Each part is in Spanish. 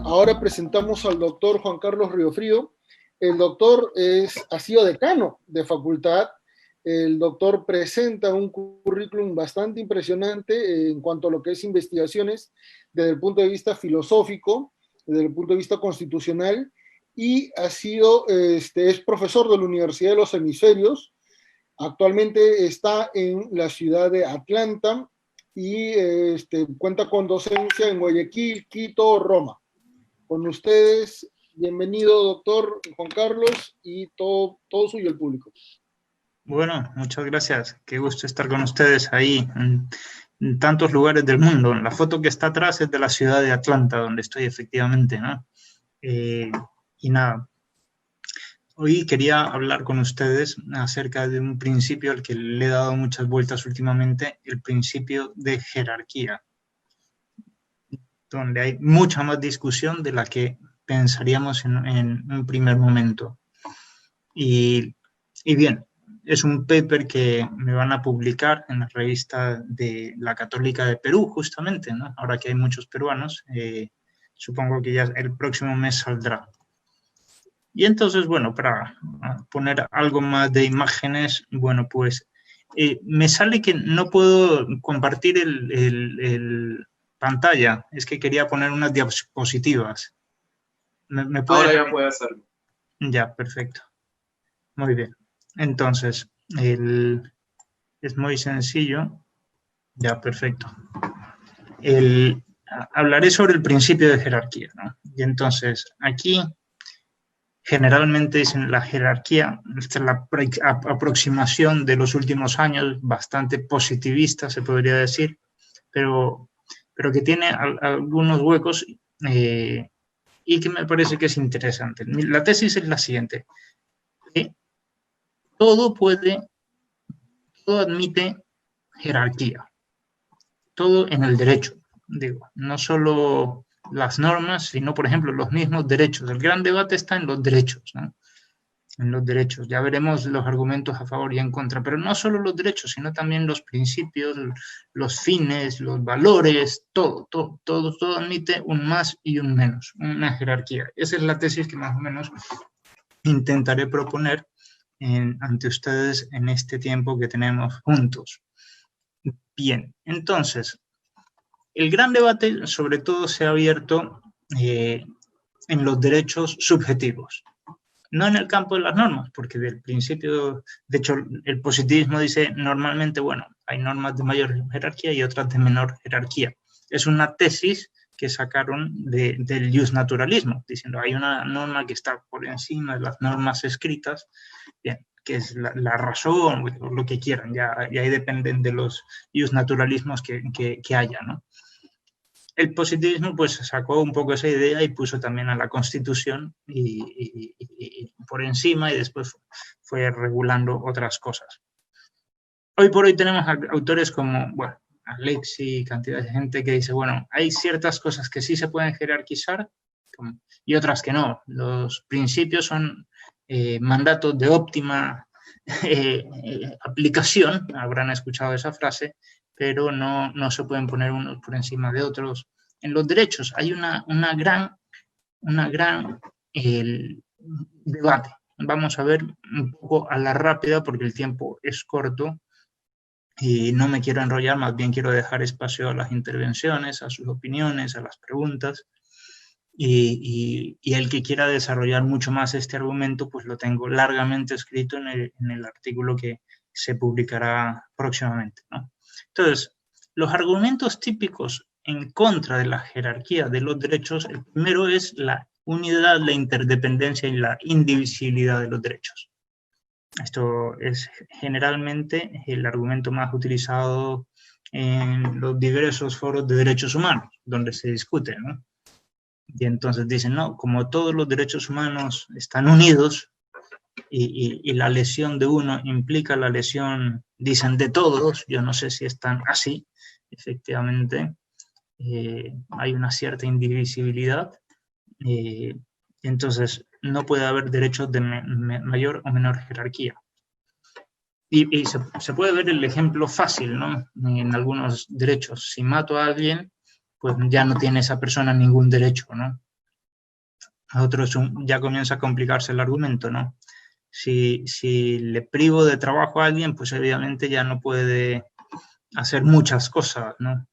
Ahora presentamos al doctor Juan Carlos Riofrío. El doctor ha sido decano de facultad. El doctor presenta un currículum bastante impresionante en cuanto a lo que es investigaciones desde el punto de vista filosófico, desde el punto de vista constitucional, y es profesor de la Universidad de los Hemisferios. Actualmente está en la ciudad de Atlanta y cuenta con docencia en Guayaquil, Quito, Roma. Con ustedes, bienvenido, doctor Juan Carlos, y todo suyo el público. Bueno, muchas gracias. Qué gusto estar con ustedes ahí en tantos lugares del mundo. La foto que está atrás es de la ciudad de Atlanta, donde estoy efectivamente, ¿no? Y nada, hoy quería hablar con ustedes acerca de un principio al que le he dado muchas vueltas últimamente, el principio de jerarquía, donde hay mucha más discusión de la que pensaríamos en un primer momento. Y bien, es un paper que me van a publicar en la revista de la Católica de Perú, justamente, ¿no? Ahora que hay muchos peruanos, supongo que ya el próximo mes saldrá. Y entonces, bueno, para poner algo más de imágenes, bueno, pues me sale que no puedo compartir el pantalla. Es que quería poner unas diapositivas. ¿Me puede... Ahora ya puede hacerlo. Ya, perfecto. Muy bien. Entonces, es muy sencillo. Ya, perfecto. Hablaré sobre el principio de jerarquía, ¿no? Y entonces, aquí, generalmente dicen la jerarquía, esta es la aproximación de los últimos años, bastante positivista, se podría decir, pero que tiene algunos huecos y que me parece que es interesante. La tesis es la siguiente. Todo admite jerarquía, todo en el derecho, digo, no solo las normas, sino, por ejemplo, los mismos derechos. El gran debate está en los derechos, ¿no? En los derechos. Ya veremos los argumentos a favor y en contra, pero no solo los derechos, sino también los principios, los fines, los valores, todo admite un más y un menos, una jerarquía. Esa es la tesis que más o menos intentaré proponer ante ustedes en este tiempo que tenemos juntos. Bien, entonces, el gran debate sobre todo se ha abierto en los derechos subjetivos, no en el campo de las normas, porque del principio, de hecho, el positivismo dice normalmente, bueno, hay normas de mayor jerarquía y otras de menor jerarquía. Es una tesis que sacaron del justnaturalismo, diciendo hay una norma que está por encima de las normas escritas, bien, que es la razón, o lo que quieran, ya ahí dependen de los justnaturalismos que haya, ¿no? El positivismo pues sacó un poco esa idea y puso también a la Constitución y por encima, y después fue regulando otras cosas. Hoy por hoy tenemos autores como, bueno, Alexi, cantidad de gente que dice, bueno, hay ciertas cosas que sí se pueden jerarquizar y otras que no. Los principios son mandatos de óptima aplicación, habrán escuchado esa frase, pero no se pueden poner unos por encima de otros. En los derechos hay una gran debate. Vamos a ver un poco a la rápida porque el tiempo es corto y no me quiero enrollar, más bien quiero dejar espacio a las intervenciones, a sus opiniones, a las preguntas. Y el que quiera desarrollar mucho más este argumento, pues lo tengo largamente escrito en el artículo que se publicará próximamente, ¿no? Entonces, los argumentos típicos en contra de la jerarquía de los derechos, el primero es la unidad, la interdependencia y la indivisibilidad de los derechos. Esto es generalmente el argumento más utilizado en los diversos foros de derechos humanos, donde se discute, ¿no? Y entonces dicen, no, como todos los derechos humanos están unidos y la lesión de uno implica la lesión, dicen, de todos, yo no sé si están así, efectivamente, hay una cierta indivisibilidad, entonces no puede haber derechos de mayor o menor jerarquía. Y se puede ver el ejemplo fácil, ¿no? En algunos derechos, si mato a alguien, pues ya no tiene esa persona ningún derecho, ¿no? a otros ya comienza a complicarse el argumento, ¿no? Si le privo de trabajo a alguien, pues obviamente ya no puede hacer muchas cosas, ¿no?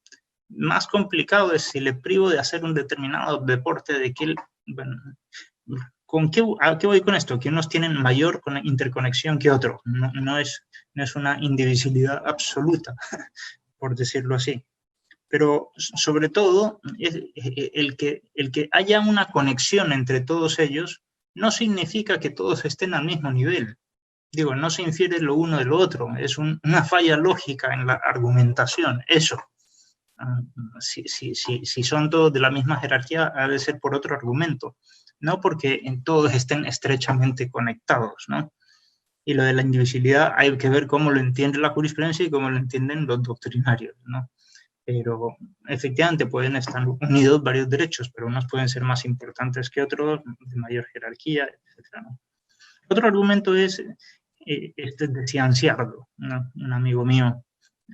Más complicado es si le privo de hacer un determinado deporte de que él, bueno, ¿a qué voy con esto? Que unos tienen mayor interconexión que otros, no es una indivisibilidad absoluta, por decirlo así. Pero sobre todo, el que haya una conexión entre todos ellos no significa que todos estén al mismo nivel. Digo, no se infiere lo uno de lo otro, es una falla lógica en la argumentación, eso. Si son todos de la misma jerarquía, ha de ser por otro argumento, no porque todos estén estrechamente conectados, ¿no? Y lo de la indivisibilidad hay que ver cómo lo entiende la jurisprudencia y cómo lo entienden los doctrinarios, ¿no? Pero efectivamente pueden estar unidos varios derechos, pero unos pueden ser más importantes que otros, de mayor jerarquía, etc., ¿no? Otro argumento es este de Cianciardo, ¿no? Un amigo mío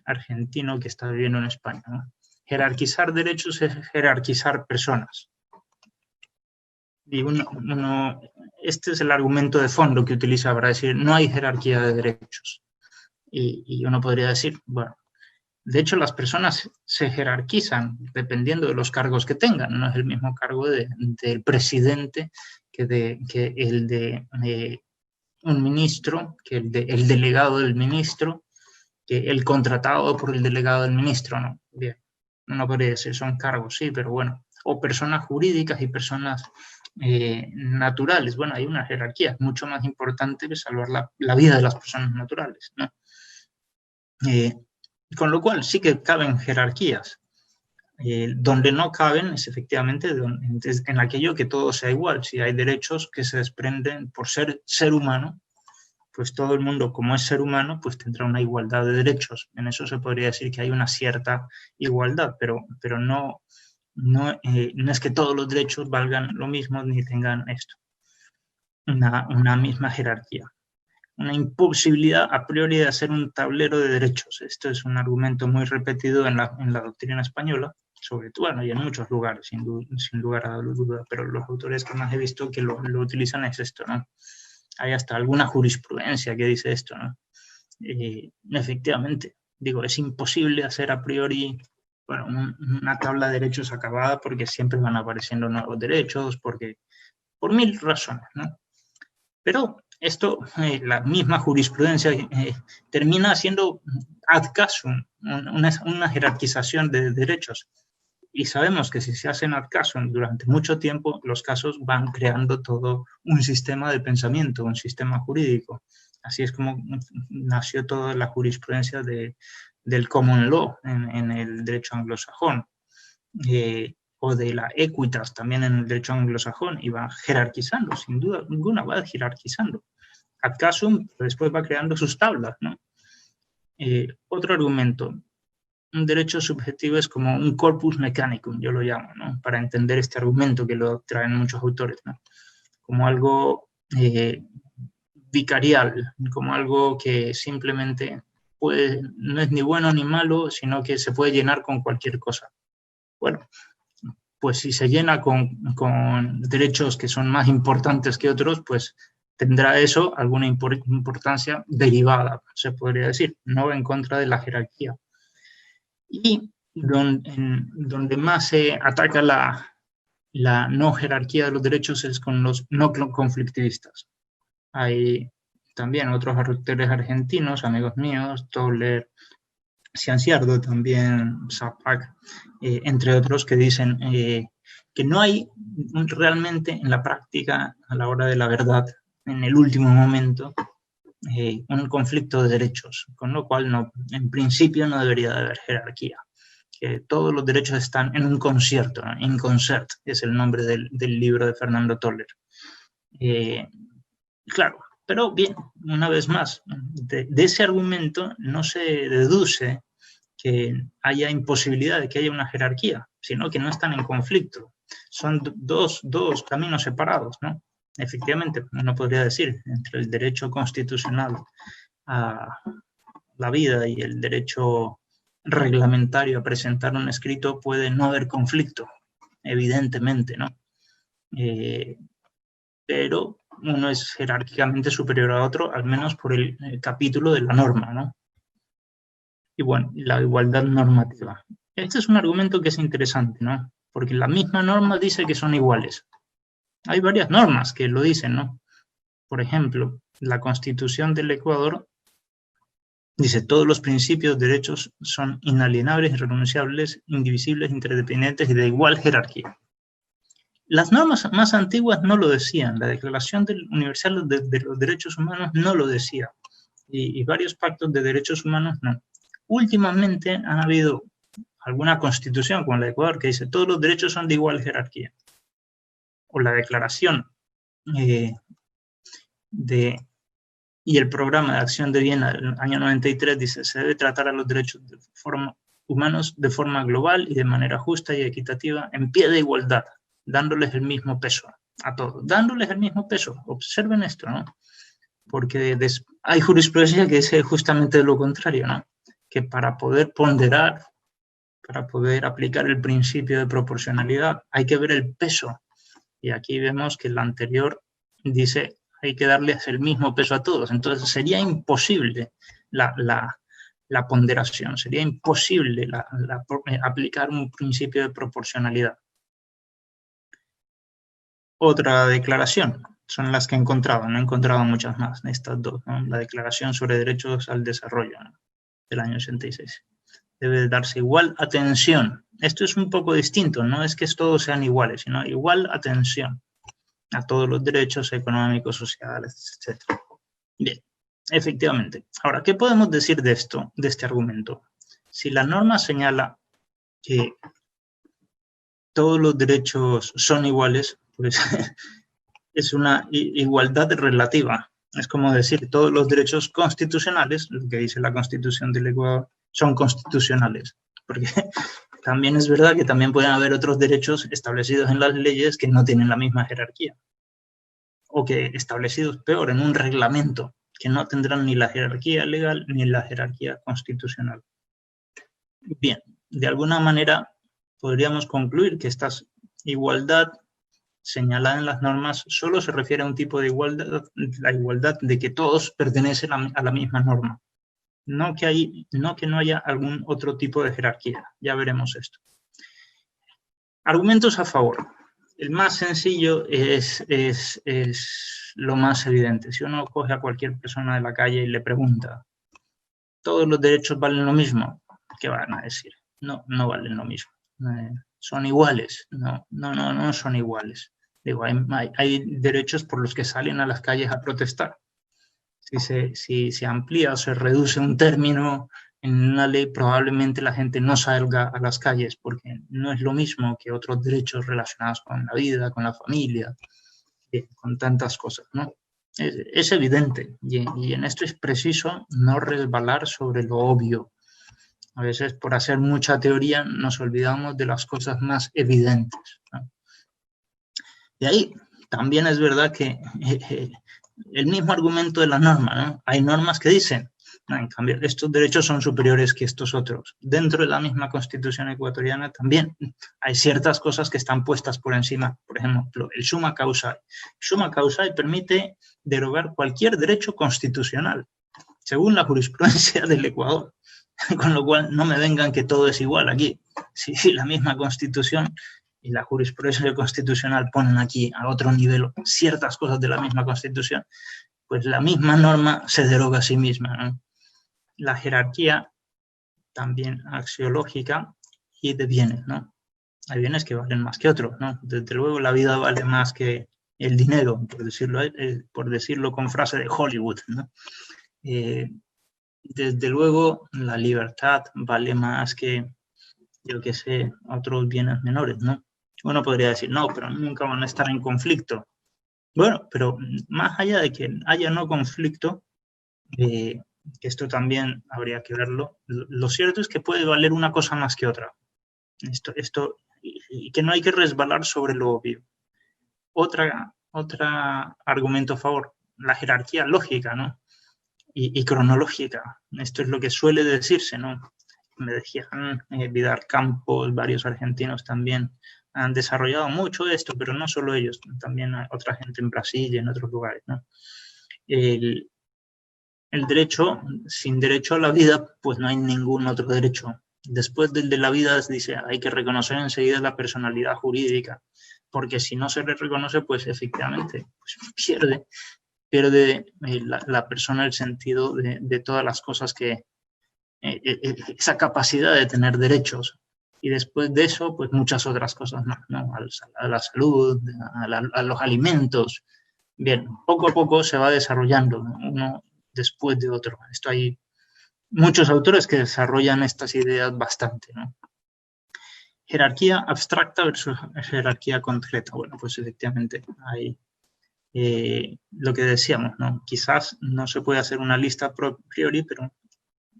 argentino que está viviendo en España, ¿no? Jerarquizar derechos es jerarquizar personas. Y este es el argumento de fondo que utiliza para decir no hay jerarquía de derechos. Y uno podría decir, bueno, de hecho las personas se jerarquizan dependiendo de los cargos que tengan. No es el mismo cargo del presidente que el de un ministro, que el delegado del ministro, que el contratado por el delegado del ministro, ¿no? Bien, uno podría decir, son cargos, sí, pero bueno, o personas jurídicas y personas naturales. Bueno, hay una jerarquía mucho más importante que salvar la vida de las personas naturales, ¿no? Con lo cual sí que caben jerarquías. Donde no caben es efectivamente en aquello que todo sea igual. Si hay derechos que se desprenden por ser humano, pues todo el mundo, como es ser humano, pues tendrá una igualdad de derechos. En eso se podría decir que hay una cierta igualdad, pero no es que todos los derechos valgan lo mismo ni tengan esto, una misma jerarquía. Una imposibilidad a priori de hacer un tablero de derechos. Esto es un argumento muy repetido en la doctrina española, sobre todo, bueno, y en muchos lugares, sin lugar a duda, pero los autores que más he visto que lo utilizan es esto, ¿no? Hay hasta alguna jurisprudencia que dice esto, ¿no? Efectivamente, digo, es imposible hacer a priori, bueno, una tabla de derechos acabada porque siempre van apareciendo nuevos derechos, por 1000 razones, ¿no? Pero esto, la misma jurisprudencia termina siendo ad casum, una jerarquización de derechos. Y sabemos que si se hacen ad casum durante mucho tiempo, los casos van creando todo un sistema de pensamiento, un sistema jurídico. Así es como nació toda la jurisprudencia del common law en el derecho anglosajón, o de la equitas también en el derecho anglosajón, y va jerarquizando, sin duda ninguna, va jerarquizando. Ad casum, pero después va creando sus tablas, ¿no? Otro argumento. Un derecho subjetivo es como un corpus mechanicum, yo lo llamo, ¿no? Para entender este argumento que lo traen muchos autores, ¿no? Como algo vicarial, como algo que simplemente no es ni bueno ni malo, sino que se puede llenar con cualquier cosa. Bueno, pues si se llena con derechos que son más importantes que otros, pues tendrá eso alguna importancia derivada, se podría decir, no en contra de la jerarquía. Y donde más se ataca la no jerarquía de los derechos es con los no conflictivistas. Hay también otros autores argentinos, amigos míos, Toller, Cianciardo, también Zapac, entre otros, que dicen que no hay realmente en la práctica, a la hora de la verdad, en el último momento, un conflicto de derechos, con lo cual en principio no debería de haber jerarquía. Que todos los derechos están en un concierto, ¿no? In concert es el nombre del libro de Fernando Toller. Claro, pero bien, una vez más, de ese argumento no se deduce que haya imposibilidad de que haya una jerarquía, sino que no están en conflicto. Son dos caminos separados, ¿no? Efectivamente, uno podría decir, entre el derecho constitucional a la vida y el derecho reglamentario a presentar un escrito puede no haber conflicto, evidentemente, ¿no? pero uno es jerárquicamente superior a otro, al menos por el capítulo de la norma, ¿no? Y bueno, la igualdad normativa. Este es un argumento que es interesante, ¿no? Porque la misma norma dice que son iguales. Hay varias normas que lo dicen, ¿no? Por ejemplo, la Constitución del Ecuador dice: todos los principios, derechos son inalienables, irrenunciables, indivisibles, interdependientes y de igual jerarquía. Las normas más antiguas no lo decían. La Declaración Universal de los Derechos Humanos no lo decía. Y varios pactos de derechos humanos no. Últimamente han habido alguna constitución, como la de Ecuador, que dice: todos los derechos son de igual jerarquía. O la Declaración y el Programa de Acción de Viena del año 93 dice: se debe tratar a los derechos humanos de forma global y de manera justa y equitativa, en pie de igualdad, dándoles el mismo peso a todos. Dándoles el mismo peso. Observen esto, ¿no? Porque hay jurisprudencia que dice justamente lo contrario, ¿no? Que para poder ponderar, para poder aplicar el principio de proporcionalidad, hay que ver el peso. Y aquí vemos que el anterior dice: hay que darles el mismo peso a todos. Entonces sería imposible la ponderación, sería imposible aplicar un principio de proporcionalidad. Otra declaración, son las que he encontrado, no he encontrado muchas más, estas dos, ¿no? La Declaración sobre Derechos al Desarrollo, ¿no? Del año 86. Debe darse igual atención. Esto es un poco distinto, no es que todos sean iguales, sino igual atención a todos los derechos económicos, sociales, etc. Bien, efectivamente. Ahora, ¿qué podemos decir de esto, de este argumento? Si la norma señala que todos los derechos son iguales, pues es una igualdad relativa. Es como decir: todos los derechos constitucionales, lo que dice la Constitución del Ecuador, son constitucionales. Porque también es verdad que también pueden haber otros derechos establecidos en las leyes que no tienen la misma jerarquía. O que establecidos peor, en un reglamento, que no tendrán ni la jerarquía legal ni la jerarquía constitucional. Bien, de alguna manera podríamos concluir que esta igualdad señalada en las normas solo se refiere a un tipo de igualdad, la igualdad de que todos pertenecen a la misma norma. No que no haya algún otro tipo de jerarquía. Ya veremos esto. Argumentos a favor. El más sencillo es lo más evidente. Si uno coge a cualquier persona de la calle y le pregunta: ¿todos los derechos valen lo mismo? ¿Qué van a decir? No, no valen lo mismo. ¿Son iguales? No son iguales. Digo, hay derechos por los que salen a las calles a protestar. Si se amplía o se reduce un término en una ley, probablemente la gente no salga a las calles, porque no es lo mismo que otros derechos relacionados con la vida, con la familia, con tantas cosas, ¿no? Es evidente, y en esto es preciso no resbalar sobre lo obvio. A veces, por hacer mucha teoría, nos olvidamos de las cosas más evidentes, ¿no? De ahí, también es verdad que el mismo argumento de la norma, ¿no? Hay normas que dicen: no, en cambio, estos derechos son superiores que estos otros. Dentro de la misma Constitución ecuatoriana también hay ciertas cosas que están puestas por encima. Por ejemplo, el summa causae. Summa causae permite derogar cualquier derecho constitucional, según la jurisprudencia del Ecuador. Con lo cual, no me vengan que todo es igual aquí. Si la misma Constitución y la jurisprudencia constitucional ponen aquí a otro nivel ciertas cosas de la misma Constitución, pues la misma norma se deroga a sí misma, ¿no? La jerarquía también axiológica y de bienes, ¿no? Hay bienes que valen más que otros, ¿no? Desde luego la vida vale más que el dinero, por decirlo con frase de Hollywood, ¿no? Desde luego la libertad vale más que, yo qué sé, otros bienes menores, ¿no? Uno podría decir: no, pero nunca van a estar en conflicto. Bueno, pero más allá de que haya no conflicto, esto también habría que verlo, lo cierto es que puede valer una cosa más que otra. Y que no hay que resbalar sobre lo obvio. Otro argumento a favor, la jerarquía lógica, ¿no? Y cronológica. Esto es lo que suele decirse, ¿no? me decían, Vidal Campos, varios argentinos también han desarrollado mucho esto, pero no solo ellos, también hay otra gente en Brasil y en otros lugares, ¿no? El derecho, sin derecho a la vida, pues no hay ningún otro derecho. Después del de la vida, dice, hay que reconocer enseguida la personalidad jurídica, porque si no se le reconoce, pues efectivamente pues pierde la persona el sentido de todas las cosas que, esa capacidad de tener derechos. Y después de eso, pues muchas otras cosas más, ¿no? A la salud, a los alimentos. Bien, poco a poco se va desarrollando, ¿no? Uno después de otro. Esto hay muchos autores que desarrollan estas ideas bastante, ¿no? Jerarquía abstracta versus jerarquía concreta. Bueno, pues efectivamente hay lo que decíamos, ¿no? Quizás no se puede hacer una lista a priori, pero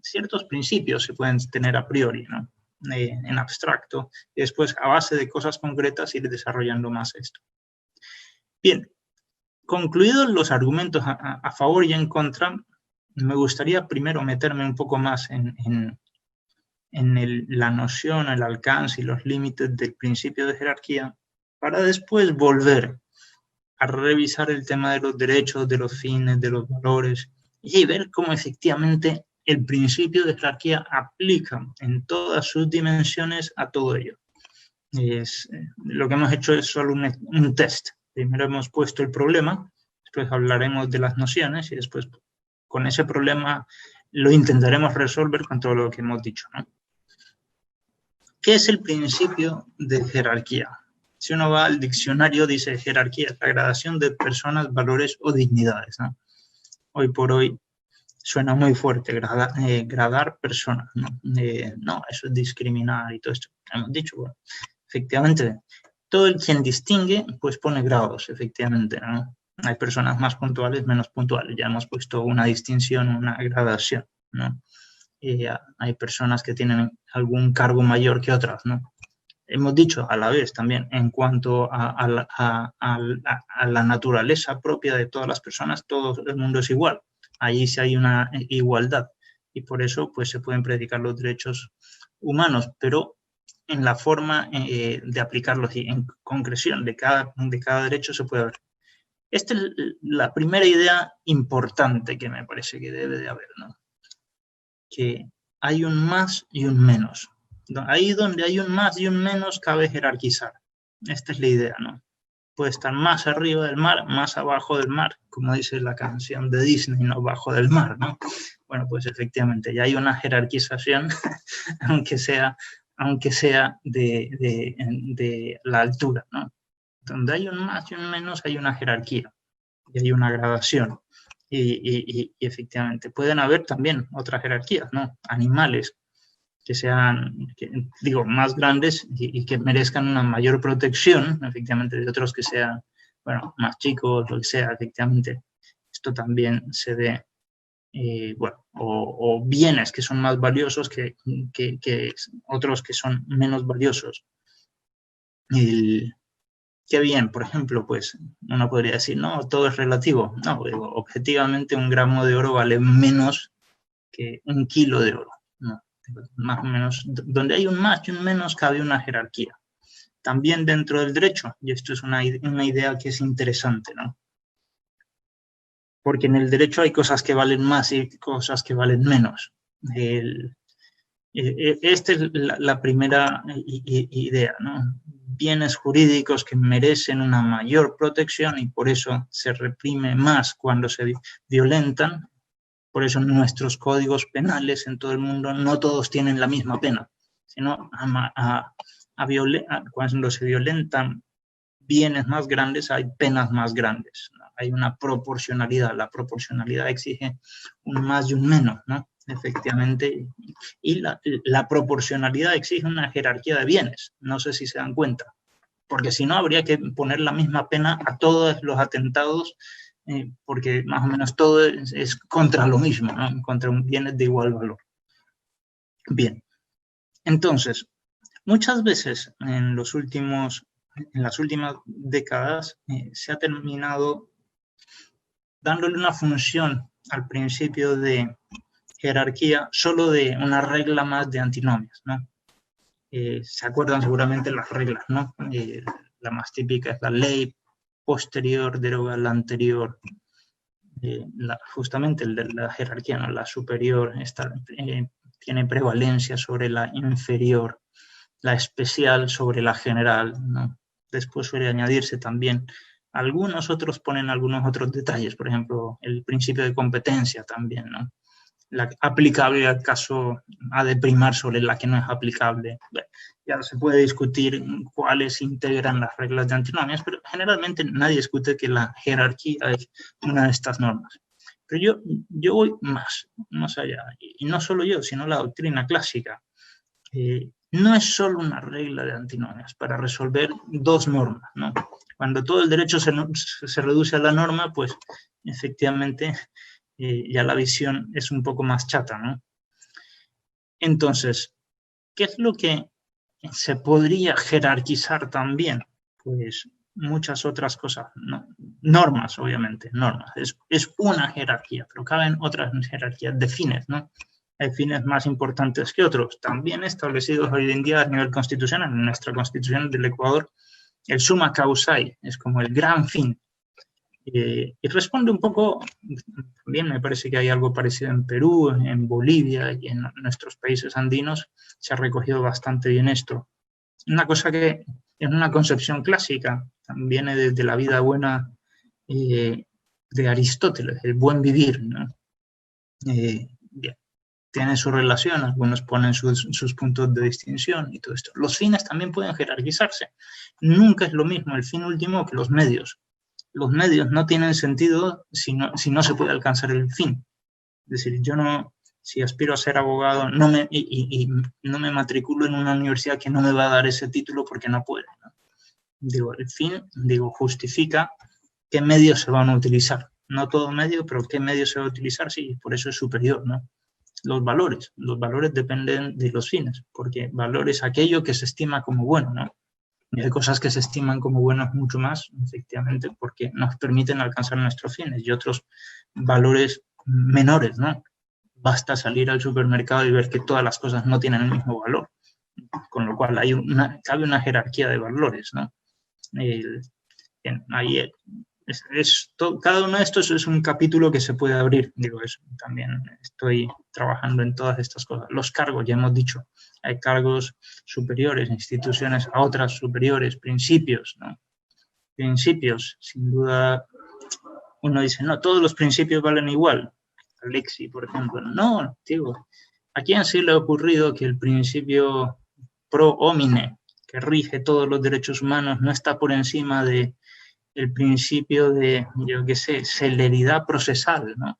ciertos principios se pueden tener a priori, ¿no? En abstracto, y después a base de cosas concretas ir desarrollando más esto. Bien, concluidos los argumentos a favor y en contra, me gustaría primero meterme un poco más en la noción, el alcance y los límites del principio de jerarquía, para después volver a revisar el tema de los derechos, de los fines, de los valores, y ver cómo efectivamente el principio de jerarquía aplica en todas sus dimensiones a todo ello. Lo que hemos hecho es solo un test. Primero hemos puesto el problema, después hablaremos de las nociones y después con ese problema lo intentaremos resolver con todo lo que hemos dicho, ¿no? ¿Qué es el principio de jerarquía? Si uno va al diccionario, dice jerarquía, la gradación de personas, valores o dignidades, ¿no? Hoy por hoy suena muy fuerte, gradar personas, ¿no? No, eso es discriminar y todo esto. Hemos dicho, bueno, efectivamente, todo el quien distingue, pues pone grados, efectivamente, ¿no? Hay personas más puntuales, menos puntuales. Ya hemos puesto una distinción, una gradación, ¿no? Hay personas que tienen algún cargo mayor que otras, ¿no? Hemos dicho a la vez también en cuanto a la naturaleza propia de todas las personas, todo el mundo es igual. Allí sí hay una igualdad y por eso pues se pueden predicar los derechos humanos, pero en la forma de aplicarlos y en concreción de cada derecho se puede ver. Esta es la primera idea importante que me parece que debe de haber, ¿no? Que hay un más y un menos. Ahí donde hay un más y un menos cabe jerarquizar. Esta es la idea, ¿no? Puede estar más arriba del mar, más abajo del mar, como dice la canción de Disney, no bajo del mar, ¿no? Bueno, pues efectivamente, ya hay una jerarquización, aunque sea de la altura, ¿no? Donde hay un más y un menos hay una jerarquía y hay una gradación. Y efectivamente, pueden haber también otras jerarquías, ¿no? Animales que sean, digo, más grandes y que merezcan una mayor protección, efectivamente, de otros que sean, bueno, más chicos, lo que sea, efectivamente. Esto también se ve, bueno, o bienes que son más valiosos que otros que son menos valiosos. Qué bien, por ejemplo, pues uno podría decir, no, todo es relativo. No, objetivamente un gramo de oro vale menos que un kilo de oro, ¿no? Más o menos, donde hay un más y un menos cabe una jerarquía. También dentro del derecho, y esto es una idea que es interesante, ¿no? Porque en el derecho hay cosas que valen más y cosas que valen menos. Esta es la primera idea, ¿no? Bienes jurídicos que merecen una mayor protección y por eso se reprime más cuando se violentan. Por eso nuestros códigos penales en todo el mundo no todos tienen la misma pena, sino cuando se violentan bienes más grandes hay penas más grandes, ¿no? Hay una proporcionalidad, la proporcionalidad exige un más y un menos, ¿no? Efectivamente, y la proporcionalidad exige una jerarquía de bienes, no sé si se dan cuenta, porque si no habría que poner la misma pena a todos los atentados, porque más o menos todo es contra lo mismo, ¿no? Contra un bienes de igual valor. Bien, entonces, muchas veces en las últimas décadas se ha terminado dándole una función al principio de jerarquía solo de una regla más de antinomias, ¿no? Se acuerdan seguramente las reglas, ¿no? La más típica es la ley posterior deroga la anterior. Justamente el de la jerarquía, ¿no? La superior tiene prevalencia sobre la inferior, la especial sobre la general, ¿no? Después suele añadirse también, algunos otros ponen algunos otros detalles, por ejemplo, el principio de competencia también, ¿no? La aplicable al caso ha de primar sobre la que no es aplicable. Bueno, ya se puede discutir cuáles integran las reglas de antinomias, pero generalmente nadie discute que la jerarquía es una de estas normas. Pero yo voy más allá, y no solo yo, sino la doctrina clásica. No es solo una regla de antinomias para resolver dos normas, ¿no? Cuando todo el derecho se reduce a la norma, pues efectivamente ya la visión es un poco más chata, ¿no? Entonces, ¿qué es lo que se podría jerarquizar también? Pues muchas otras cosas, ¿no? Normas, obviamente, normas. Es una jerarquía, pero caben otras jerarquías de fines, ¿no? Hay fines más importantes que otros, también establecidos hoy en día a nivel constitucional. En nuestra Constitución del Ecuador, el summa causae es como el gran fin. Y responde un poco, también me parece que hay algo parecido en Perú, en Bolivia y en nuestros países andinos, se ha recogido bastante bien esto. Una cosa que es una concepción clásica, viene desde la vida buena de Aristóteles, el buen vivir, ¿no? Bien, tiene su relación, algunos ponen sus puntos de distinción y todo esto. Los fines también pueden jerarquizarse. Nunca es lo mismo el fin último que los medios. Los medios no tienen sentido si no se puede alcanzar el fin. Es decir, yo no, si aspiro a ser abogado y no me matriculo en una universidad que no me va a dar ese título porque no puede, ¿no? Digo, el fin, justifica qué medios se van a utilizar. No todo medio, pero qué medios se va a utilizar, sí, por eso es superior, ¿no? Los valores dependen de los fines, porque valor es aquello que se estima como bueno, ¿no? Y hay cosas que se estiman como buenas mucho más, efectivamente, porque nos permiten alcanzar nuestros fines, y otros valores menores, ¿no? Basta salir al supermercado y ver que todas las cosas no tienen el mismo valor, con lo cual cabe una jerarquía de valores, ¿no? Ahí cada uno de estos es un capítulo que se puede abrir, eso. También estoy trabajando en todas estas cosas. Los cargos, ya hemos dicho, hay cargos superiores, instituciones a otras superiores, principios, ¿no? Principios, sin duda, uno dice, no, todos los principios valen igual. Alexi, por ejemplo, no, digo, ¿a quién se le ha ocurrido que el principio pro homine, que rige todos los derechos humanos, no está por encima de el principio de, yo qué sé, celeridad procesal, ¿no?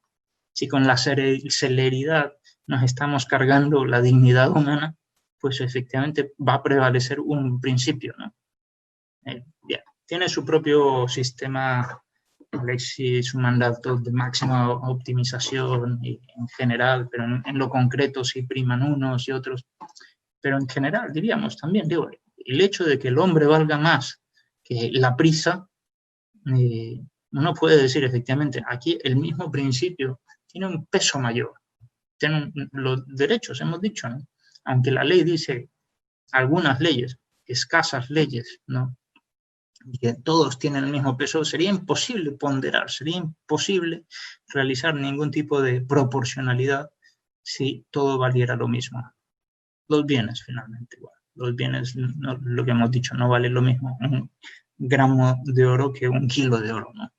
Si con la celeridad nos estamos cargando la dignidad humana, pues efectivamente va a prevalecer un principio, ¿no? Bien, tiene su propio sistema, Alexi, su mandato de máxima optimización en general, pero en lo concreto sí priman unos y otros. Pero en general, diríamos también, el hecho de que el hombre valga más que la prisa, uno puede decir efectivamente, aquí el mismo principio tiene un peso mayor. Tienen los derechos, hemos dicho, ¿no? Aunque la ley dice algunas leyes, escasas leyes, ¿no? Y que todos tienen el mismo peso, sería imposible ponderar, sería imposible realizar ningún tipo de proporcionalidad si todo valiera lo mismo. Los bienes, finalmente, igual. Los bienes, no, lo que hemos dicho, no vale lo mismo un gramo de oro que un kilo de oro, ¿no?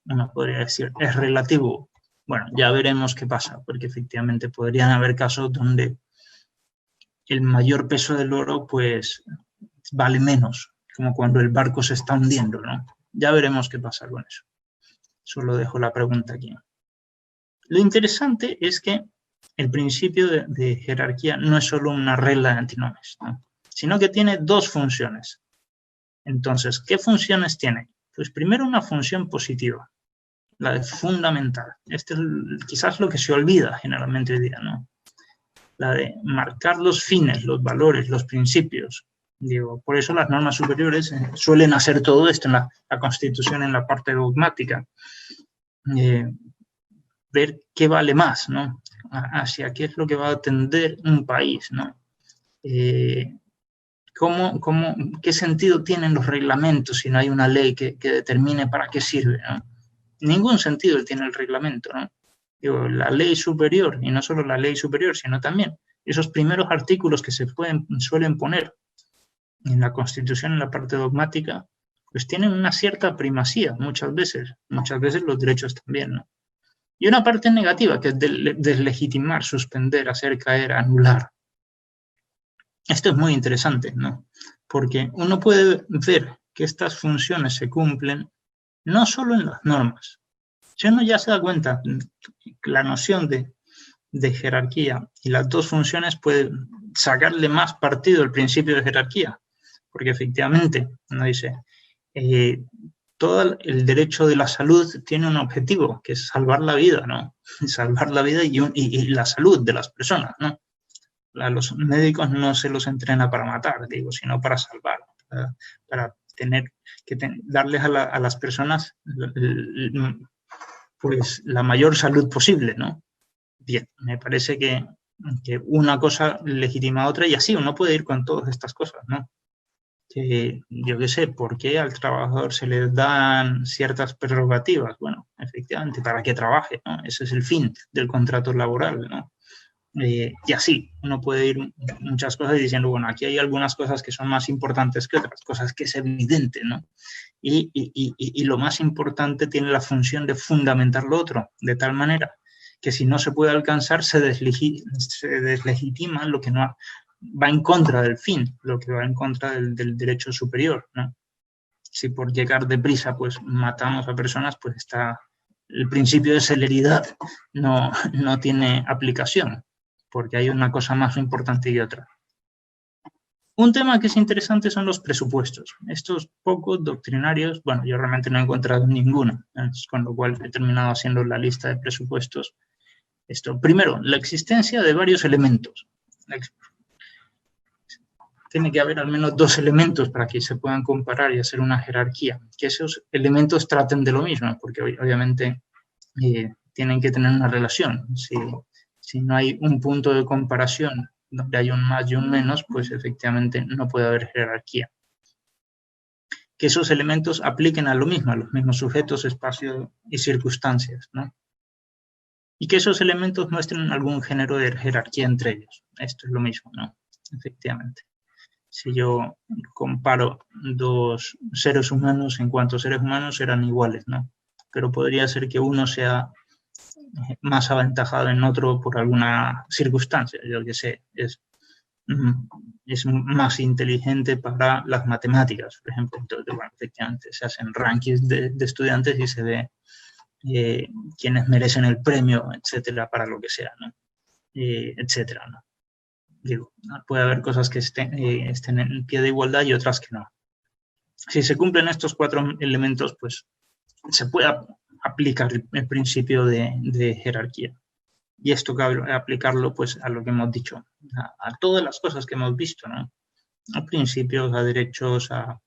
Uno podría decir, es relativo. Bueno, ya veremos qué pasa, porque efectivamente podrían haber casos donde el mayor peso del oro, pues, vale menos, como cuando el barco se está hundiendo, ¿no? Ya veremos qué pasa con eso. Solo dejo la pregunta aquí. Lo interesante es que el principio de jerarquía no es solo una regla de antinomias, ¿no? Sino que tiene dos funciones. Entonces, ¿qué funciones tiene? Pues primero una función positiva, la de fundamental. Este es quizás lo que se olvida generalmente hoy día, ¿no? La de marcar los fines, los valores, los principios. Por eso las normas superiores suelen hacer todo esto en la Constitución, en la parte dogmática. Ver qué vale más, ¿no? hacia qué es lo que va a atender un país, ¿no? ¿Qué sentido tienen los reglamentos si no hay una ley que determine para qué sirve, ¿no? Ningún sentido tiene el reglamento, ¿no? Digo, la ley superior, y no solo la ley superior, sino también esos primeros artículos que suelen poner en la Constitución, en la parte dogmática, pues tienen una cierta primacía muchas veces los derechos también, ¿no? Y una parte negativa, que es deslegitimar, suspender, hacer caer, anular. Esto es muy interesante, ¿no? Porque uno puede ver que estas funciones se cumplen no solo en las normas. Si uno ya se da cuenta, la noción de jerarquía y las dos funciones puede sacarle más partido al principio de jerarquía, porque efectivamente uno dice, todo el derecho de la salud tiene un objetivo, que es salvar la vida, ¿no? Salvar la vida y la salud de las personas, ¿no? A los médicos no se los entrena para matar, digo, sino para salvar, para darles a las personas pues la mayor salud posible, ¿no? Bien, me parece que una cosa legitima a otra y así uno puede ir con todas estas cosas, ¿no? Que yo qué sé, ¿por qué al trabajador se le dan ciertas prerrogativas? Bueno, efectivamente, para que trabaje, ¿no? Ese es el fin del contrato laboral, ¿no? Y así, uno puede ir muchas cosas diciendo, bueno, aquí hay algunas cosas que son más importantes que otras, cosas que es evidente, ¿no? Y lo más importante tiene la función de fundamentar lo otro, de tal manera que si no se puede alcanzar, se deslegitima lo que no va en contra del fin, lo que va en contra del derecho superior, ¿no? Si por llegar deprisa pues matamos a personas, pues el principio de celeridad no tiene aplicación, porque hay una cosa más importante que otra. Un tema que es interesante son los presupuestos. Estos pocos doctrinarios, bueno, yo realmente no he encontrado ninguno, con lo cual he terminado haciendo la lista de presupuestos. Primero, la existencia de varios elementos. Tiene que haber al menos 2 elementos para que se puedan comparar y hacer una jerarquía. Que esos elementos traten de lo mismo, porque obviamente tienen que tener una relación. Si no hay un punto de comparación donde hay un más y un menos, pues efectivamente no puede haber jerarquía. Que esos elementos apliquen a lo mismo, a los mismos sujetos, espacios y circunstancias, ¿no? Y que esos elementos muestren algún género de jerarquía entre ellos. Esto es lo mismo, ¿no? Efectivamente. Si yo comparo 2 seres humanos, en cuanto a seres humanos eran iguales, ¿no? Pero podría ser que uno sea más aventajado en otro por alguna circunstancia, yo que sé, es más inteligente para las matemáticas, por ejemplo. Entonces, bueno, efectivamente se hacen rankings de estudiantes y se ve quienes merecen el premio, etcétera, para lo que sea, ¿no? Etcétera, ¿no? Digo, puede haber cosas que estén en pie de igualdad y otras que no. Si se cumplen estos 4 elementos, pues se puede aplicar el principio de jerarquía. Y esto cabe aplicarlo pues a lo que hemos dicho, a todas las cosas que hemos visto, ¿no? A principios, a derechos, a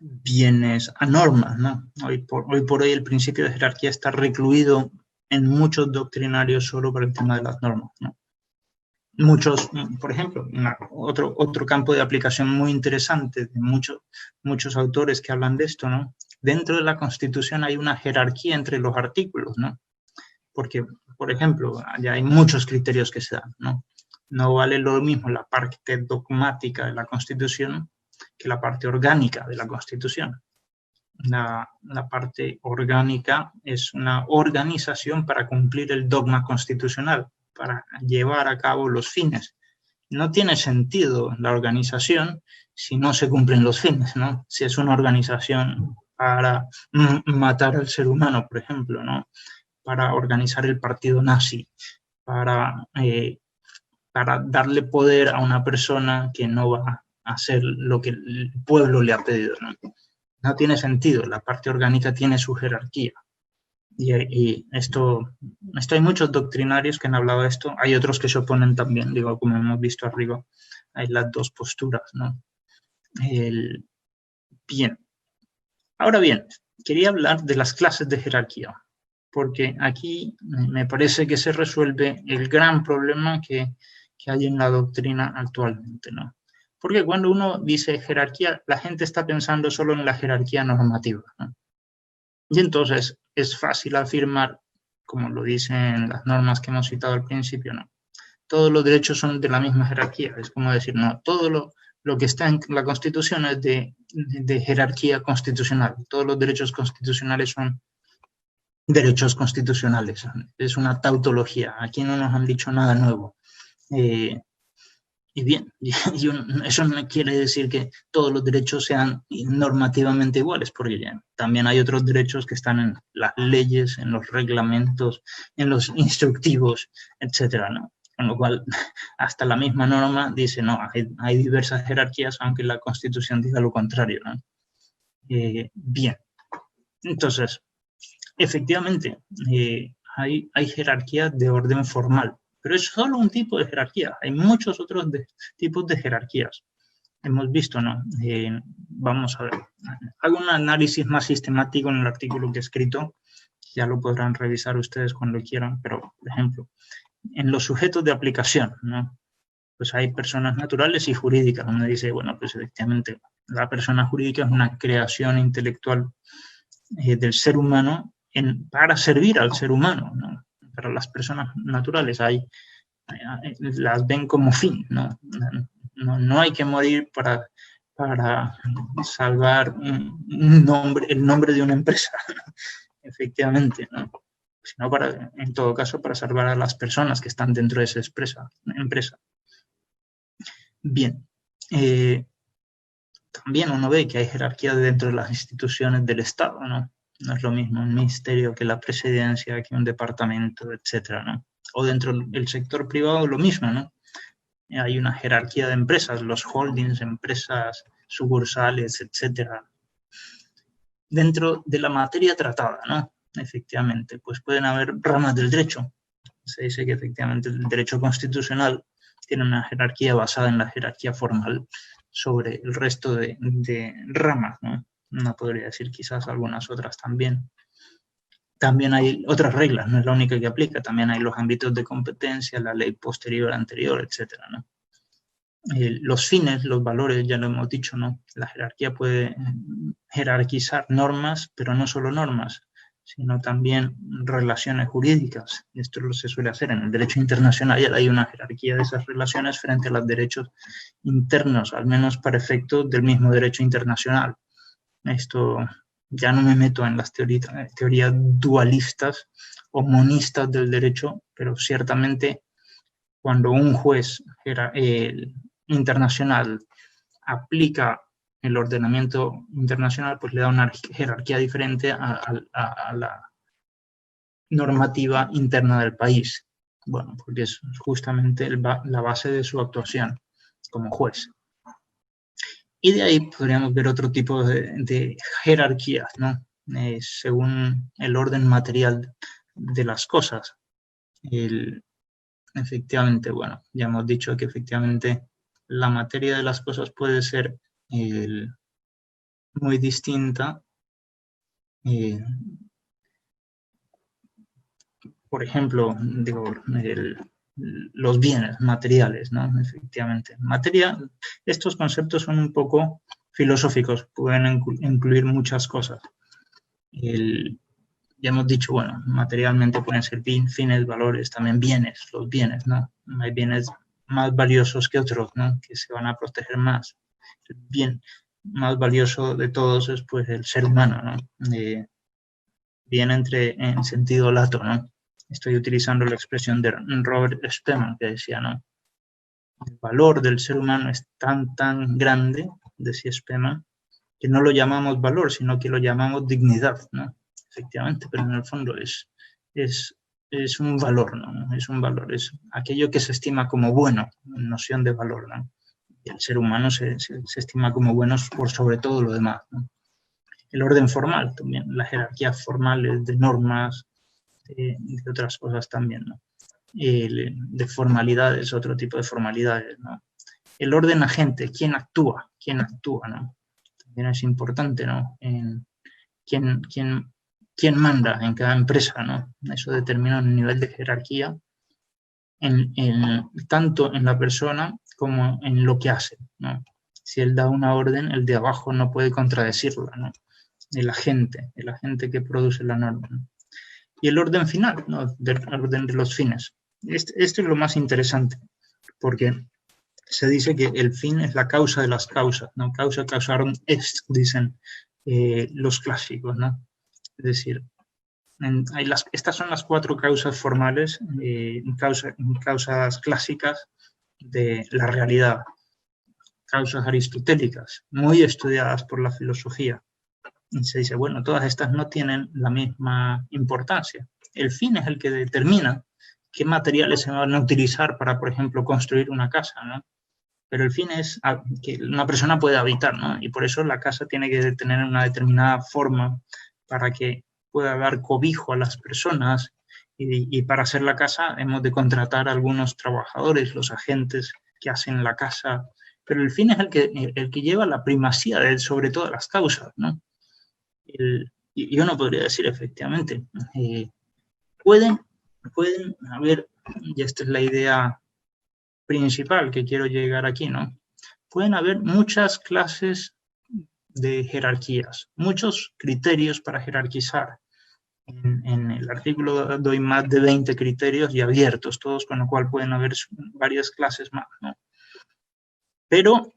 bienes, a normas, ¿no? Hoy por hoy el principio de jerarquía está recluido en muchos doctrinarios solo por el tema de las normas, ¿no? Muchos, por ejemplo, otro campo de aplicación muy interesante de muchos autores que hablan de esto, ¿no? Dentro de la Constitución hay una jerarquía entre los artículos, ¿no? Porque, por ejemplo, ya hay muchos criterios que se dan, ¿no? No vale lo mismo la parte dogmática de la Constitución que la parte orgánica de la Constitución. La parte orgánica es una organización para cumplir el dogma constitucional, para llevar a cabo los fines. No tiene sentido la organización si no se cumplen los fines, ¿no? Si es una organización para matar al ser humano, por ejemplo, ¿no? Para organizar el partido nazi, para darle poder a una persona que no va a hacer lo que el pueblo le ha pedido, ¿no? No tiene sentido, la parte orgánica tiene su jerarquía. Y esto hay muchos doctrinarios que han hablado de esto, hay otros que se oponen también, digo, como hemos visto arriba, hay las 2 posturas, ¿no? Bien. Ahora bien, quería hablar de las clases de jerarquía. porque aquí me parece que se resuelve el gran problema que hay en la doctrina actualmente, ¿no? Porque cuando uno dice jerarquía, la gente está pensando solo en la jerarquía normativa, ¿no? Y entonces es fácil afirmar, como lo dicen las normas que hemos citado al principio, ¿no? Todos los derechos son de la misma jerarquía. Es como decir, no, todo lo que está en la Constitución es de jerarquía constitucional. Todos los derechos constitucionales son derechos constitucionales. Es una tautología. Aquí no nos han dicho nada nuevo. Y bien, eso no quiere decir que todos los derechos sean normativamente iguales, porque también hay otros derechos que están en las leyes, en los reglamentos, en los instructivos, etcétera, ¿no? Con lo cual, hasta la misma norma dice, no, hay diversas jerarquías, aunque la Constitución diga lo contrario, ¿no? Bien, entonces, efectivamente, hay jerarquías de orden formal, pero es solo un tipo de jerarquía. Hay muchos otros tipos de jerarquías. Hemos visto, ¿no? Vamos a ver. Hago un análisis más sistemático en el artículo que he escrito. Ya lo podrán revisar ustedes cuando quieran, pero, por ejemplo, en los sujetos de aplicación, ¿no? Pues hay personas naturales y jurídicas. Uno dice, bueno, pues efectivamente, la persona jurídica es una creación intelectual del ser humano para servir al ser humano, ¿no? Para las personas naturales las ven como fin, ¿no? No hay que morir para salvar el nombre de una empresa, efectivamente, ¿no? Sino en todo caso, para salvar a las personas que están dentro de esa empresa. Bien, también uno ve que hay jerarquía dentro de las instituciones del Estado, ¿no? No es lo mismo un ministerio que la presidencia, que un departamento, etcétera, ¿no? O dentro del sector privado lo mismo, ¿no? Hay una jerarquía de empresas, los holdings, empresas sucursales, etcétera. Dentro de la materia tratada, ¿no? Efectivamente, pues pueden haber ramas del derecho. Se dice que efectivamente el derecho constitucional tiene una jerarquía basada en la jerarquía formal sobre el resto de ramas, ¿no? No podría decir quizás algunas otras también. También hay otras reglas, no es la única que aplica, también hay los ámbitos de competencia, la ley posterior, anterior, etcétera, ¿no? Los fines, los valores, ya lo hemos dicho, ¿no? La jerarquía puede jerarquizar normas, pero no solo normas, sino también relaciones jurídicas. Esto se suele hacer en el derecho internacional, y hay una jerarquía de esas relaciones frente a los derechos internos, al menos para efectos del mismo derecho internacional. Esto ya no me meto en las teorías dualistas o monistas del derecho, pero ciertamente cuando un juez internacional aplica el ordenamiento internacional, pues le da una jerarquía diferente a la normativa interna del país. Bueno, porque es justamente la base de su actuación como juez. Y de ahí podríamos ver otro tipo de jerarquías, ¿no? Según el orden material de las cosas. Efectivamente, bueno, ya hemos dicho que efectivamente la materia de las cosas puede ser muy distinta. Por ejemplo, digo, los bienes materiales, ¿no? Efectivamente. Estos conceptos son un poco filosóficos, pueden incluir muchas cosas. Ya hemos dicho, bueno, materialmente pueden ser fines, valores, también bienes, los bienes, ¿no? Hay bienes más valiosos que otros, ¿no? Que se van a proteger más. El bien más valioso de todos es, pues, el ser humano, ¿no? Bien en sentido lato, ¿no? Estoy utilizando la expresión de Robert Spemann, que decía, ¿no? El valor del ser humano es tan grande, decía Spemann, que no lo llamamos valor, sino que lo llamamos dignidad, ¿no? Efectivamente, pero en el fondo es un valor, ¿no? Es un valor, es aquello que se estima como bueno, noción de valor, ¿no? Y el ser humano se estima como bueno por sobre todo lo demás, ¿no? El orden formal también, las jerarquías formales de normas, de otras cosas también, ¿no? De formalidades, otro tipo de formalidades, ¿no? El orden agente, quién actúa, ¿no? También es importante, ¿no? Quién quién manda en cada empresa, ¿no? Eso determina un nivel de jerarquía tanto en la persona como en lo que hace, ¿no? Si él da una orden, el de abajo no puede contradecirla, ¿no? El agente que produce la norma, ¿no? Y el orden final, ¿no? El orden de los fines. Esto es lo más interesante, porque se dice que el fin es la causa de las causas, ¿no? Causa, causarum est, dicen los clásicos, ¿no? Es decir, estas son las 4 causas formales, causas clásicas de la realidad, causas aristotélicas, muy estudiadas por la filosofía. Y se dice, bueno, todas estas no tienen la misma importancia. El fin es el que determina qué materiales se van a utilizar para, por ejemplo, construir una casa, ¿no? Pero el fin es que una persona pueda habitar, ¿no? Y por eso la casa tiene que tener una determinada forma para que pueda dar cobijo a las personas, y para hacer la casa hemos de contratar a algunos trabajadores, los agentes que hacen la casa, pero el fin es el que lleva la primacía sobre todas las causas, ¿no? Y uno podría decir, efectivamente, pueden haber, y esta es la idea principal que quiero llegar aquí, ¿no? Pueden haber muchas clases de jerarquías, muchos criterios para jerarquizar. En el artículo doy más de 20 criterios y abiertos, todos, con lo cual pueden haber varias clases más, ¿no? Pero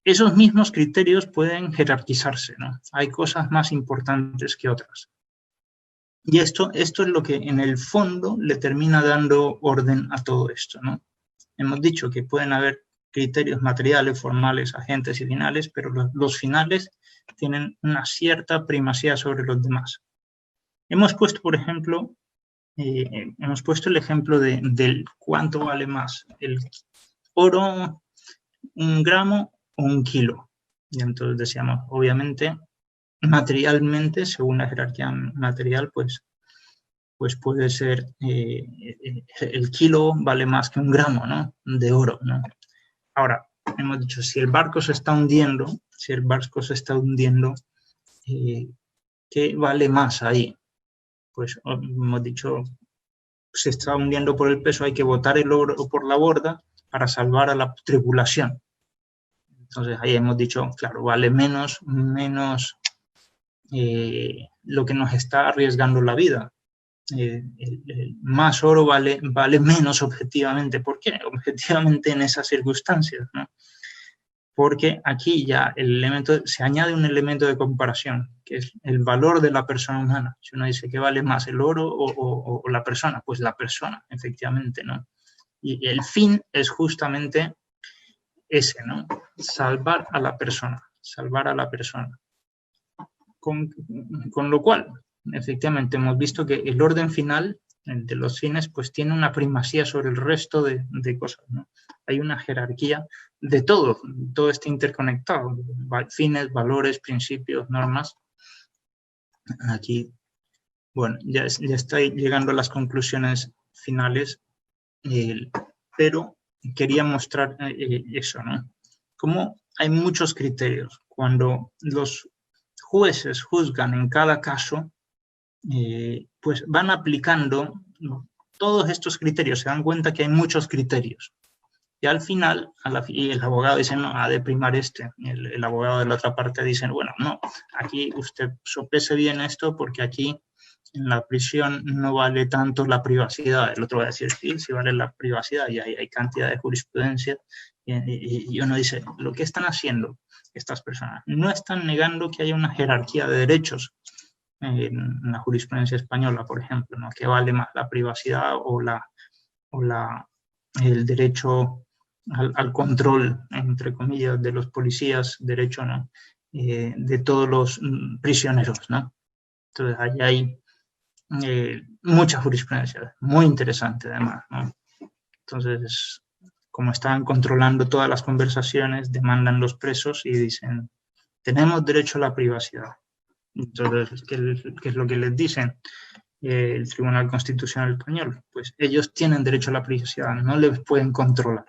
esos mismos criterios pueden jerarquizarse, ¿no? Hay cosas más importantes que otras. Y esto es lo que en el fondo le termina dando orden a todo esto, ¿no? Hemos dicho que pueden haber criterios materiales, formales, agentes y finales, pero los finales tienen una cierta primacía sobre los demás. Hemos puesto, por ejemplo, el ejemplo del cuánto vale más, el oro, 1 gramo o 1 kilo. Y entonces decíamos, obviamente, materialmente, según la jerarquía material, pues puede ser, el kilo vale más que 1 gramo, ¿no? De oro, ¿no? Ahora, hemos dicho, si el barco se está hundiendo, ¿qué vale más ahí? Pues hemos dicho, se está hundiendo por el peso, hay que botar el oro por la borda para salvar a la tripulación. Entonces ahí hemos dicho, claro, vale menos lo que nos está arriesgando la vida. Más oro vale menos objetivamente. ¿Por qué? Objetivamente en esas circunstancias, ¿no? Porque aquí ya se añade un elemento de comparación, que es el valor de la persona humana. Si uno dice que vale más el oro o la persona, pues la persona, efectivamente, ¿no? Y el fin es justamente ese, ¿no? Salvar a la persona. Con lo cual, efectivamente, hemos visto que el orden final de los fines pues tiene una primacía sobre el resto de cosas, ¿no? Hay una jerarquía de todo está interconectado, fines, valores, principios, normas. Aquí, bueno, ya estoy llegando a las conclusiones finales, pero quería mostrar eso, ¿no? Como hay muchos criterios. Cuando los jueces juzgan en cada caso, pues van aplicando todos estos criterios, se dan cuenta que hay muchos criterios. Y al final, y el abogado dice, no, ha de primar este. El abogado de la otra parte dice, bueno, no, aquí usted sopese bien esto porque aquí en la prisión no vale tanto la privacidad. El otro va a decir, sí vale la privacidad, y hay cantidad de jurisprudencia. Y uno dice, lo que están haciendo estas personas, no están negando que haya una jerarquía de derechos en la jurisprudencia española, por ejemplo, ¿no? Que vale más la privacidad o el derecho al control, entre comillas, de los policías, derecho, ¿no? De todos los prisioneros, ¿no? Entonces, ahí hay mucha jurisprudencia, muy interesante además, ¿no? Entonces, como están controlando todas las conversaciones, demandan los presos y dicen, tenemos derecho a la privacidad. Entonces, ¿qué es lo que les dicen el Tribunal Constitucional Español? Pues ellos tienen derecho a la privacidad, no les pueden controlar.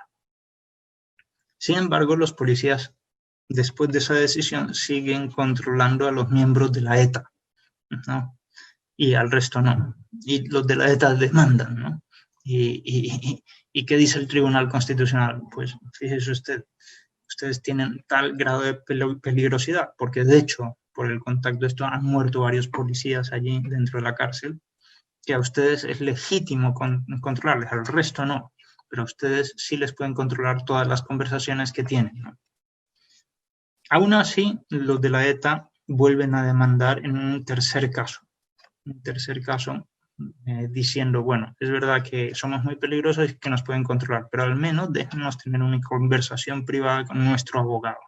Sin embargo, los policías, después de esa decisión, siguen controlando a los miembros de la ETA. ¿no? Y al resto no. Y los de la ETA demandan, ¿no? ¿Y qué dice el Tribunal Constitucional? Pues fíjese usted, ustedes tienen tal grado de peligrosidad, porque de hecho, por el contacto de esto, han muerto varios policías allí dentro de la cárcel, que a ustedes es legítimo controlarles, al resto no, pero a ustedes sí les pueden controlar todas las conversaciones que tienen, ¿no? Aún así, los de la ETA vuelven a demandar en un tercer caso, diciendo, bueno, es verdad que somos muy peligrosos y que nos pueden controlar, pero al menos déjenos tener una conversación privada con nuestro abogado,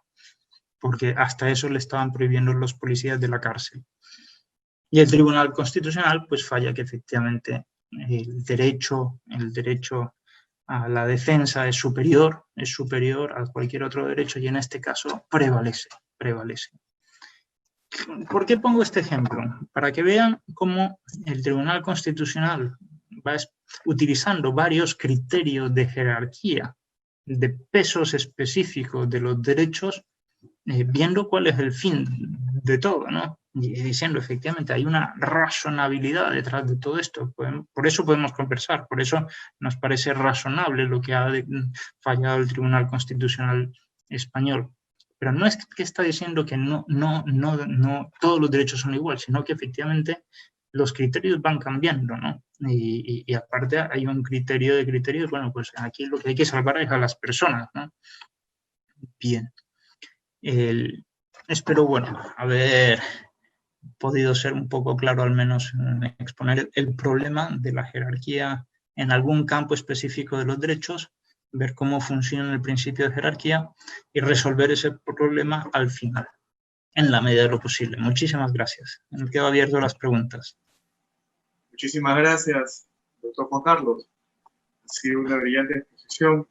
porque hasta eso le estaban prohibiendo los policías de la cárcel. Y el Tribunal Constitucional pues falla que efectivamente el derecho a la defensa es superior a cualquier otro derecho y en este caso prevalece. ¿Por qué pongo este ejemplo? Para que vean cómo el Tribunal Constitucional va utilizando varios criterios de jerarquía, de pesos específicos de los derechos, viendo cuál es el fin de todo, ¿no? Y diciendo, efectivamente, hay una razonabilidad detrás de todo esto. Por eso podemos conversar, por eso nos parece razonable lo que ha fallado el Tribunal Constitucional español. Pero no es que está diciendo que no todos los derechos son iguales, sino que efectivamente los criterios van cambiando, ¿no? Y aparte hay un criterio de criterios, bueno, pues aquí lo que hay que salvar es a las personas, ¿no? Bien. Espero, bueno, haber podido ser un poco claro, al menos exponer el problema de la jerarquía en algún campo específico de los derechos, ver cómo funciona el principio de jerarquía y resolver ese problema al final, en la medida de lo posible. Muchísimas gracias. Me quedo abierto a las preguntas. Muchísimas gracias, doctor Juan Carlos. Ha sido una brillante exposición.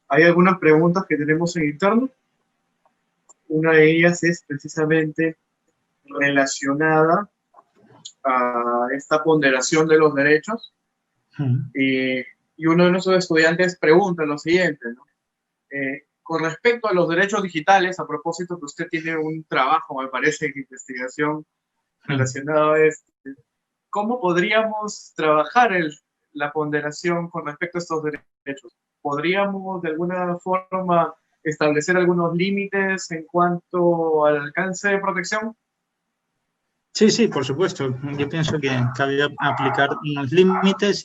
Hay algunas preguntas que tenemos en interno. Una de ellas es precisamente relacionada a esta ponderación de los derechos. Y uno de nuestros estudiantes pregunta lo siguiente, ¿no? Con respecto a los derechos digitales, a propósito que usted tiene un trabajo, me parece, de investigación relacionado a esto, ¿cómo podríamos trabajar la ponderación con respecto a estos derechos? ¿Podríamos de alguna forma establecer algunos límites en cuanto al alcance de protección? Sí, por supuesto. Yo pienso que cabría aplicar unos límites,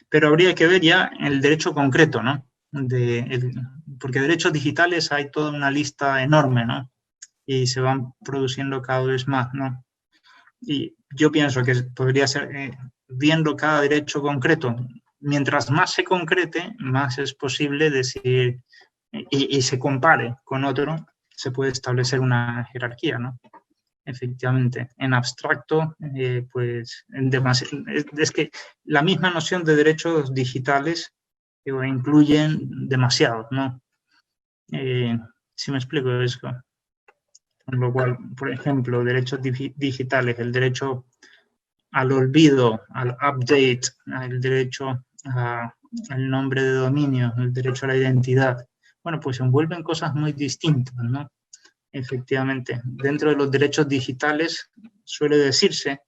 pero habría que ver ya el derecho concreto, ¿no? Porque derechos digitales hay toda una lista enorme, ¿no? Y se van produciendo cada vez más, ¿no? Y yo pienso que podría ser, viendo cada derecho concreto, mientras más se concrete, más es posible decir, y se compare con otro, se puede establecer una jerarquía, ¿no? Efectivamente, en abstracto, pues es que la misma noción de derechos digitales incluyen demasiado, ¿no? Si me explico eso. Con lo cual, por ejemplo, derechos digitales, el derecho al olvido, al update, el derecho al nombre de dominio, el derecho a la identidad. Bueno, pues envuelven cosas muy distintas, ¿no? Efectivamente, dentro de los derechos digitales suele decirse,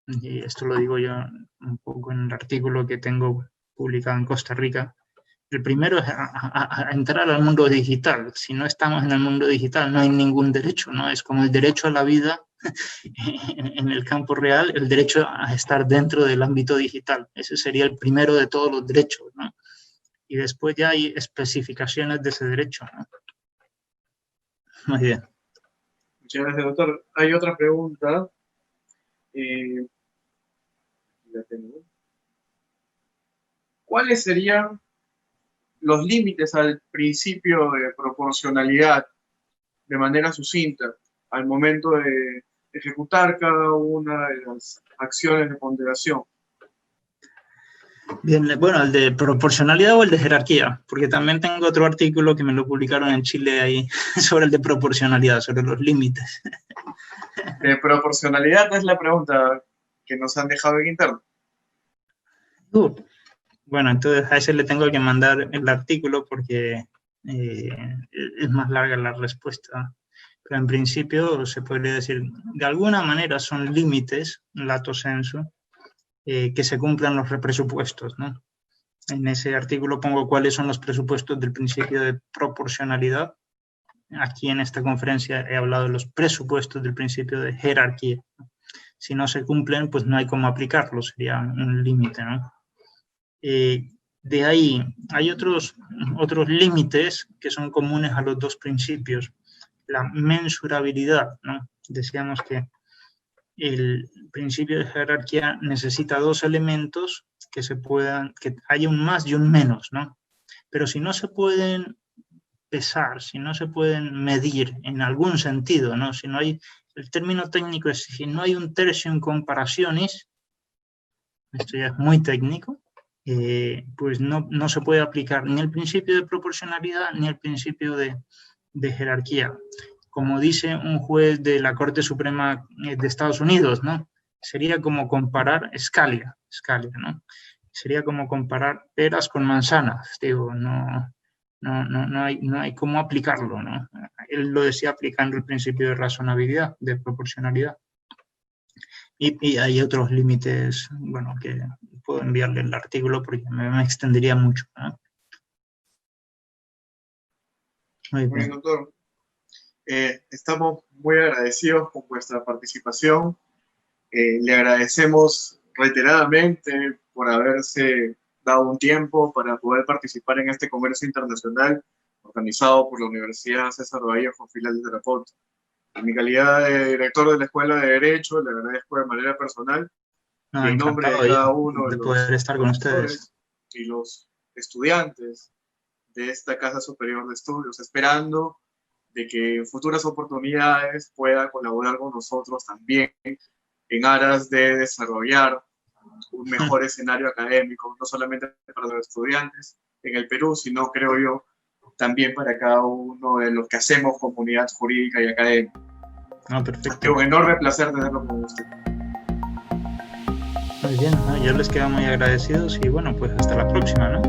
y esto lo digo yo un poco en el artículo que tengo publicado en Costa Rica, el primero es a entrar al mundo digital. Si no estamos en el mundo digital no hay ningún derecho, ¿no? Es como el derecho a la vida en el campo real, el derecho a estar dentro del ámbito digital. Ese sería el primero de todos los derechos, ¿no? Y después ya hay especificaciones de ese derecho, ¿no? Muy bien. Muchas gracias, doctor. Hay otra pregunta. ¿Cuáles serían los límites al principio de proporcionalidad de manera sucinta al momento de ejecutar cada una de las acciones de ponderación? Bien, bueno, el de proporcionalidad o el de jerarquía, porque también tengo otro artículo que me lo publicaron en Chile ahí sobre el de proporcionalidad, sobre los límites. De proporcionalidad es la pregunta que nos han dejado en interno. Bueno, entonces a ese le tengo que mandar el artículo porque es más larga la respuesta. Pero en principio se podría decir, de alguna manera son límites, lato sensu, que se cumplan los presupuestos, ¿no? En ese artículo pongo cuáles son los presupuestos del principio de proporcionalidad. Aquí en esta conferencia he hablado de los presupuestos del principio de jerarquía. Si no se cumplen, pues no hay cómo aplicarlos, sería un límite, ¿no? De ahí hay otros límites que son comunes a los dos principios. La mensurabilidad, ¿no? Decíamos que el principio de jerarquía necesita dos elementos que haya un más y un menos, ¿no? Pero si no se pueden pesar, si no se pueden medir en algún sentido, ¿no? Si no hay, el término técnico es, si no hay un tertium comparationis, esto ya es muy técnico, pues no se puede aplicar ni el principio de proporcionalidad ni el principio de jerarquía. Como dice un juez de la Corte Suprema de Estados Unidos, ¿no? Sería como comparar Scalia, ¿no? Sería como comparar peras con manzanas, digo, no hay cómo aplicarlo, ¿no? Él lo decía aplicando el principio de razonabilidad, de proporcionalidad. Y hay otros límites, bueno, que puedo enviarle el artículo porque me extendería mucho, ¿no? Muy bien, doctor. Estamos muy agradecidos con vuestra participación. Le agradecemos reiteradamente por haberse dado un tiempo para poder participar en este congreso internacional organizado por la Universidad César Vallejo, filial de Tarapoto. En mi calidad de director de la Escuela de Derecho, le agradezco de manera personal y en nombre de cada uno de poder estar con ustedes y los estudiantes de esta Casa Superior de Estudios, esperando de que en futuras oportunidades pueda colaborar con nosotros también en aras de desarrollar un mejor escenario académico, no solamente para los estudiantes en el Perú, sino, creo yo, también para cada uno de los que hacemos comunidad jurídica y académica. Perfecto. Un enorme placer tenerlo con usted. Muy bien, ¿no? Yo les quedo muy agradecidos y bueno, pues hasta la próxima, ¿no?